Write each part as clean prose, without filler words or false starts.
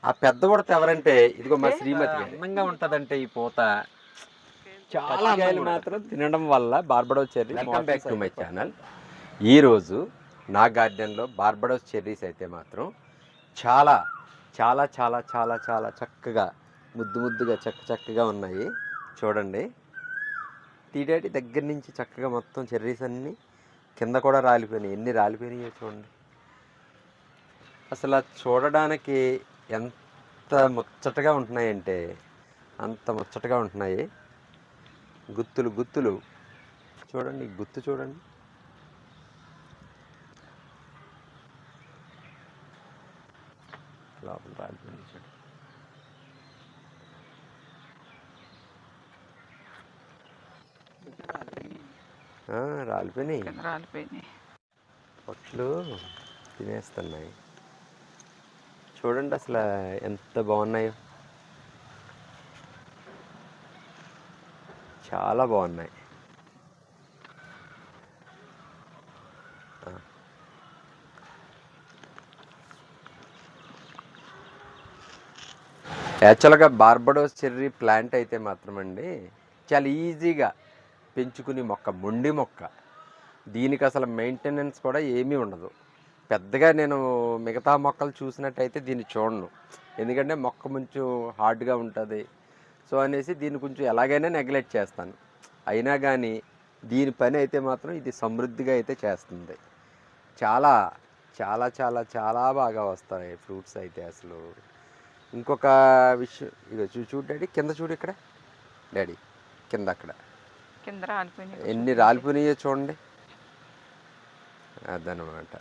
ఆ పెద్ద ఉడత ఎవరంటే ఇదిగో మా శ్రీమతి అందంగా ఉంటదంటే ఈ పూత చాలా మాత్రం తినడం వల్ల Barbados cherry. Welcome back to my channel. ఈరోజు నా గార్డెన్లో బార్బడోస్ చెర్రీస్ అయితే మాత్రం చాలా చాలా చాలా చాలా చాలా చక్కగా ముద్దుగా చక్కగా ఉన్నాయి. చూడండి, తీడేటి దగ్గర నుంచి చక్కగా మొత్తం చెర్రీస్ అన్నీ కింద కూడా రాలిపోయినాయి. ఎన్ని రాలిపోయినాయో చూడండి. అసలు చూడడానికి ఎంత ముచ్చటగా ఉంటున్నాయంటే అంత ముచ్చటగా ఉంటున్నాయి. గుత్తులు చూడండి, గుత్తు చూడండి. లోపల రాలిపోయింది చూడండి. రాలిపోయినాయి. పొట్లు తినేస్తున్నాయి. చూడండి అసలు ఎంత బాగున్నాయో, చాలా బాగున్నాయి. యాక్చువల్గా బార్బడోస్ చెర్రీ ప్లాంట్ అయితే మాత్రం అండి చాలా ఈజీగా పెంచుకుని మొక్క, మొండి మొక్క. దీనికి అసలు మెయింటెనెన్స్ కూడా ఏమీ ఉండదు. పెద్దగా నేను మిగతా మొక్కలు చూసినట్టయితే దీన్ని చూడను, ఎందుకంటే మొక్క కొంచెం హార్డ్గా ఉంటుంది. సో అనేసి దీన్ని కొంచెం ఎలాగైనా నెగ్లెక్ట్ చేస్తాను. అయినా కానీ దీని పని అయితే మాత్రం ఇది సమృద్ధిగా అయితే చేస్తుంది. చాలా చాలా చాలా చాలా బాగా వస్తాయి ఫ్రూట్స్ అయితే. అసలు ఇంకొక విషయం, ఇక చూడు డాడీ, కింద చూడు, ఇక్కడ డాడీ కింద, అక్కడ కింద రాలిపోయినాయి. ఎన్ని రాలిపోయినాయో చూడండి. అదనమాట.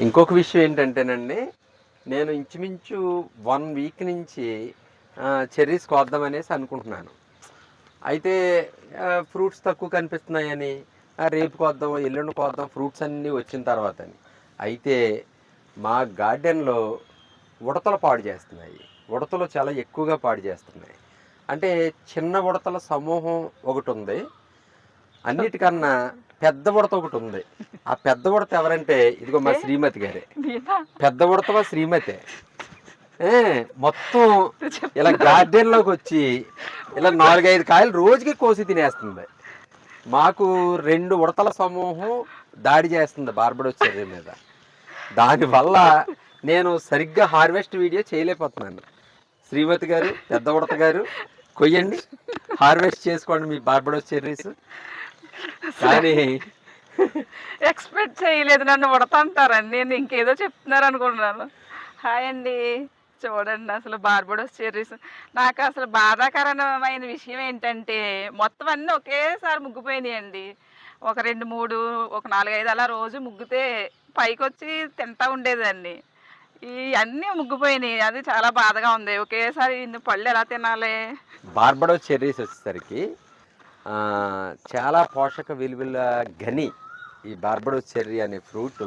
ఇంకొక విషయం ఏంటంటేనండి, నేను ఇంచుమించు 1 వీక్ నుంచి చెర్రీస్ కోద్దామనేసి అనుకుంటున్నాను. అయితే ఫ్రూట్స్ తక్కువ కనిపిస్తున్నాయని రేపు కోద్దాం, ఎల్లుండి కోద్దాం ఫ్రూట్స్ అన్నీ వచ్చిన తర్వాత అని. అయితే మా గార్డెన్లో ఉడతలు పాడు చేస్తున్నాయి. ఉడతలు చాలా ఎక్కువగా పాడు చేస్తున్నాయి. అంటే చిన్న ఉడతల సమూహం ఒకటి ఉంది, అన్నిటికన్నా పెద్ద ఉడత ఒకటి ఉంది. ఆ పెద్ద ఉడత ఎవరంటే ఇదిగో మా శ్రీమతి గారే. పెద్ద ఉడత మా శ్రీమతే. మొత్తం ఇలా గార్డెన్లోకి వచ్చి ఇలా 4-5 కాయలు రోజుకి కోసి తినేస్తుంది. మాకు 2 ఉడతల సమూహం దాడి చేస్తుంది బార్బడోస్ చెర్రీ మీద. దానివల్ల నేను సరిగ్గా హార్వెస్ట్ వీడియో చేయలేకపోతున్నాను. శ్రీమతి గారు, పెద్ద ఉడత గారు, కొయ్యండి, హార్వెస్ట్ చేసుకోండి మీ బార్బడోస్ చెర్రీస్. కానీ ఎక్స్పెక్ట్ చేయలేదు నన్ను ఉడత అంటారండి. నేను ఇంకేదో చెప్తున్నారు అనుకుంటున్నాను. హాయ్ అండి, చూడండి అసలు బార్బడోస్ చెర్రీస్. నాకు అసలు బాధాకరమైన విషయం ఏంటంటే మొత్తం అన్నీ ఒకేసారి ముగ్గిపోయినాయండి. ఒక 2-3, ఒక 4-5 అలా రోజు ముగ్గితే పైకి వచ్చి తింటా ఉండేదాన్ని. ఈ అన్నీ ముగ్గిపోయినాయి. అది చాలా బాధగా ఉంది. ఒకేసారి ఇన్ని పళ్ళు ఎలా తినాలి? బార్బడోస్ చెర్రీస్ వచ్చేసరికి చాలా పోషక విలువల గని. ఈ బార్బడోస్ చెర్రీ అనే ఫ్రూట్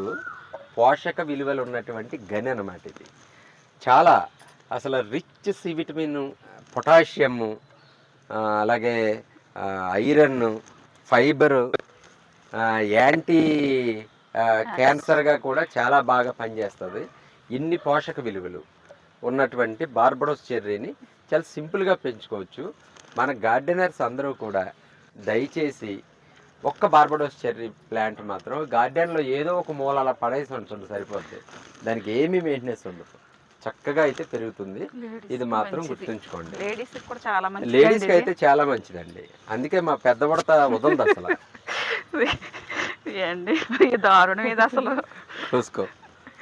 పోషక విలువలు ఉన్నటువంటి గని అన్నమాట. ఇది చాలా అసలు రిచ్ సి విటమిన్, పొటాషియము, అలాగే ఐరన్, ఫైబరు, యాంటీ క్యాన్సర్గా కూడా చాలా బాగా పనిచేస్తుంది. ఇన్ని పోషక విలువలు ఉన్నటువంటి బార్బడోస్ చెర్రీని చాలా సింపుల్గా పెంచుకోవచ్చు. మన గార్డెనర్స్ అందరూ కూడా దయచేసి ఒక్క బార్బడోస్ చెర్రీ ప్లాంట్ మాత్రం గార్డెన్లో ఏదో ఒక మూల అలా పడేసి ఉంచండి, సరిపోద్ది. దానికి ఏమీ మెయింటెనెన్స్ ఉండదు, చక్కగా అయితే పెరుగుతుంది. ఇది మాత్రం గుర్తుంచుకోండి. లేడీస్కి అయితే చాలా మంచిదండి. అందుకే మా పెద్ద ఉడత వదలదు అసలు. దారుణం ఇది అసలు. చూసుకో,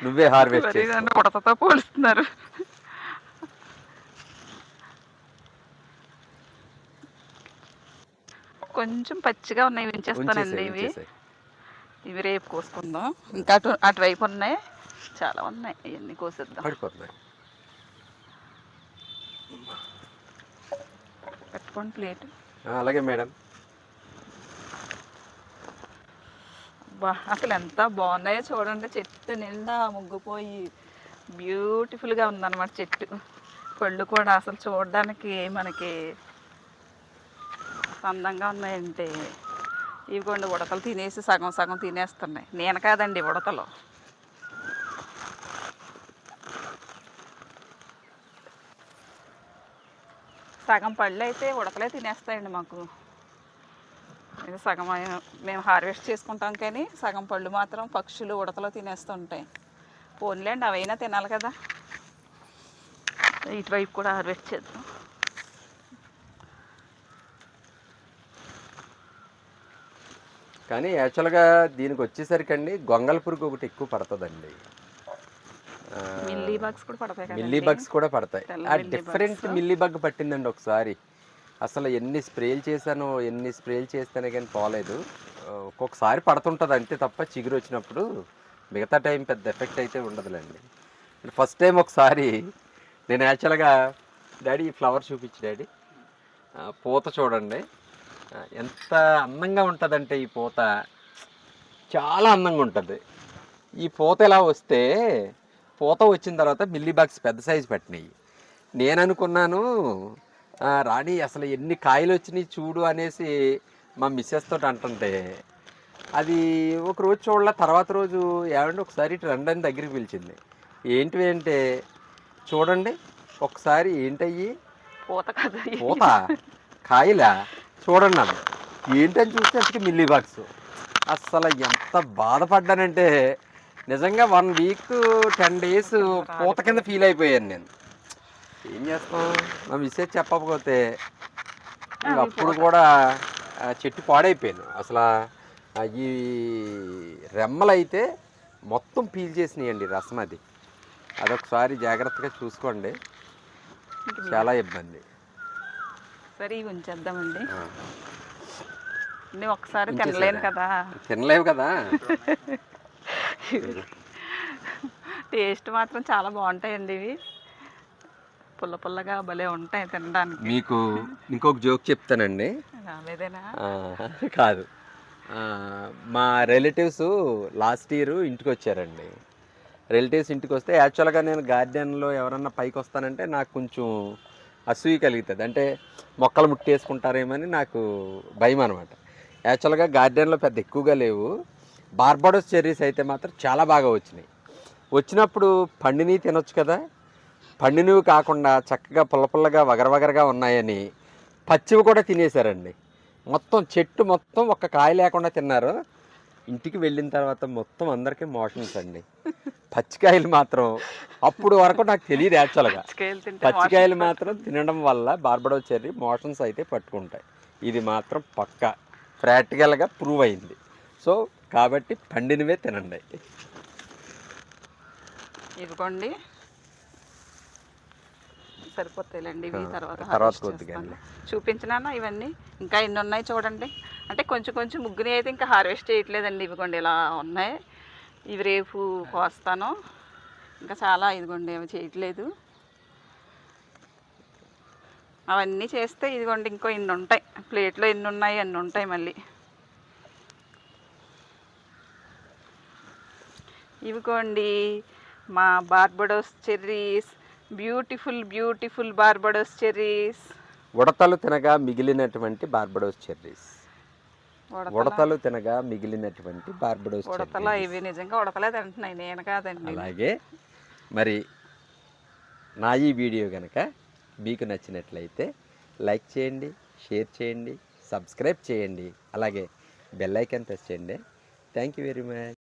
నువ్వే హార్వెస్ట్ ఉడతతో పోలుస్తున్నారు. కొంచెం పచ్చిగా ఉన్నాయి, ఉంచేస్తానండి. ఇవి రేపు కోసుకుందాం. ఇంకా అటువైపు ఉన్నాయి, చాలా ఉన్నాయి. ఇవన్నీ కోసేద్దాం. పెట్టుకోండి ప్లేట్. అలాగే మేడం. అసలు ఎంత బాగున్నాయో చూడండి. చెట్టు నిండా ముగ్గుపోయి బ్యూటిఫుల్గా ఉందన్నమాట చెట్టు. పళ్ళు కూడా అసలు చూడడానికి మనకి అందంగా ఉన్నాయంటే ఇవి కొన్ని ఉడతలు తినేసి సగం సగం తినేస్తున్నాయి. నేను కాదండి, ఉడతలు. సగం పళ్ళు అయితే ఉడకలే తినేస్తాయండి మాకు. ఇది సగం మేము హార్వెస్ట్ చేసుకుంటాం, కానీ సగం పళ్ళు మాత్రం పక్షులు ఉడతలో తినేస్తుంటాయి. పోన్లేండి, అవైనా తినాలి కదా. ఇటువైపు కూడా హార్వెస్ట్ చేద్దాం. కానీ యాక్చువల్గా దీనికి వచ్చేసరికి అండి గొంగళ పురుగు ఒకటి ఎక్కువ పడుతుందండి. మిల్లీ బగ్స్ కూడా పడతాయి కదా. మిల్లీ బగ్స్ కూడా పడతాయి. తెల్ల ఆ milli different bugs. Mealy bug పట్టిందండి ఒకసారి. అసలు ఎన్ని స్ప్రేలు చేస్తేనే కానీ పోలేదు. ఒక్కొక్కసారి పడుతుంటుంది అంతే తప్ప, చిగురు వచ్చినప్పుడు. మిగతా టైం పెద్ద ఎఫెక్ట్ అయితే ఉండదులేండి. ఫస్ట్ టైం ఒకసారి నేను యాక్చువల్గా డాడీ ఈ ఫ్లవర్ చూపించి డాడీ, పూత చూడండి ఎంత అందంగా ఉంటుందంటే, ఈ పూత చాలా అందంగా ఉంటుంది. ఈ పూత ఎలా వస్తే, పూత వచ్చిన తర్వాత మిల్లీ బాగ్స్ పెద్ద సైజు పట్టినాయి. నేను అనుకున్నాను రాణి అసలు ఎన్ని కాయలు వచ్చినాయి చూడు అనేసి మా మిస్సెస్ తోటి అంటుంటే, అది ఒక రోజు చూడాల, తర్వాత రోజు ఏమంటే ఒకసారి ఇటు రండి అని దగ్గరికి పిలిచింది. ఏంటివి అంటే చూడండి ఒకసారి, ఏంటయ్యి పూత కదా. పూత కాయలా చూడండి అన్న, ఏంటని చూస్తే అసలు మిల్లీ బాగ్స్. అసలు ఎంత బాధపడ్డానంటే నిజంగా 1 వీక్ 10 డేస్ పూత కింద ఫీల్ అయిపోయాను నేను. ఏం చేస్తాం, మా మిస్సెస్ చెప్పకపోతే అప్పుడు కూడా చెట్టు పాడైపోయాను. అసలు ఈ రెమ్మలు అయితే మొత్తం పీల్ చేసినాయండి రసం. అదొకసారి జాగ్రత్తగా చూసుకోండి, చాలా ఇబ్బంది. సరే ఇవి ఉంచేద్దామండి. నేను ఒకసారి తినలేను కదా. తినలేవు కదా. టేస్ట్ మాత్రం చాలా బాగుంటాయండి ఇవి, పుల్ల పుల్లగా భలే ఉంటాయి తినడానికి. మీకు ఇంకొక జోక్ చెప్తానండి. రాలేదేనా? కాదు, మా రిలేటివ్స్ లాస్ట్ ఇయర్ ఇంటికి వచ్చారండి. రిలేటివ్స్ ఇంటికి వస్తే యాక్చువల్గా నేను గార్డెన్లో ఎవరన్నా పైకి వస్తానంటే నాకు కొంచెం అసూయ కలుగుతుంది. అంటే మొక్కలు ముట్టేసుకుంటారేమని నాకు భయం అనమాట. యాక్చువల్గా గార్డెన్లో పెద్ద ఎక్కువగా లేవు. బార్బడోస్ చెర్రీస్ అయితే మాత్రం చాలా బాగా వచ్చినాయి. వచ్చినప్పుడు పండినవి తినొచ్చు కదా, పండినవి కాకుండా చక్కగా పుల్ల పుల్లగా వగరవగరగా ఉన్నాయని పచ్చివి కూడా తినేశారండి. మొత్తం చెట్టు మొత్తం ఒక్క కాయ లేకుండా తిన్నారు. ఇంటికి వెళ్ళిన తర్వాత మొత్తం అందరికీ మోషన్స్ అండి. పచ్చికాయలు మాత్రం అప్పుడు వరకు నాకు తెలియదు. యాక్చువల్గా పచ్చికాయలు మాత్రం తినడం వల్ల బార్బడోస్ చెర్రీ మోషన్స్ అయితే పట్టుకుంటాయి. ఇది మాత్రం పక్కా ప్రాక్టికల్గా ప్రూవ్ అయింది. సో కాబట్టి పండినవే తినండి. ఇదిగోండి, సరిపోతాయిలేండి ఇవి. తర్వాత కొద్దిగా చూపించినా ఇవన్నీ ఇంకా ఎన్ని ఉన్నాయి చూడండి. అంటే కొంచెం కొంచెం ముగ్గుని అయితే ఇంకా హార్వెస్ట్ చేయట్లేదండి. ఇవిగోండి ఇలా ఉన్నాయి. ఇవి రేపు కోస్తాను. ఇంకా చాలా ఇదిగోండి అవి చేయట్లేదు. అవన్నీ చేస్తే ఇదిగోండి ఇంకో ఇన్ని ఉంటాయి. ప్లేట్లో ఎన్ని ఉన్నాయి అన్ని ఉంటాయి మళ్ళీ. ఇవిగోండి మా Barbados cherries, beautiful beautiful Barbados cherries. ఉడతలు తినగా మిగిలినటువంటి బార్బడోస్ చెర్రీస్. ఉడతలు తినగా మిగిలినటువంటి బార్బడోస్ ఉడతల ఇవి నిజంగా ఉడతలే తింటున్నాయి, నేను కాదండి. అలాగే మరి నా ఈ వీడియో కనుక మీకు నచ్చినట్లయితే లైక్ చేయండి, షేర్ చేయండి, సబ్స్క్రైబ్ చేయండి, అలాగే బెల్ ఐకాన్ ప్రెస్ చేయండి. Thank you very much.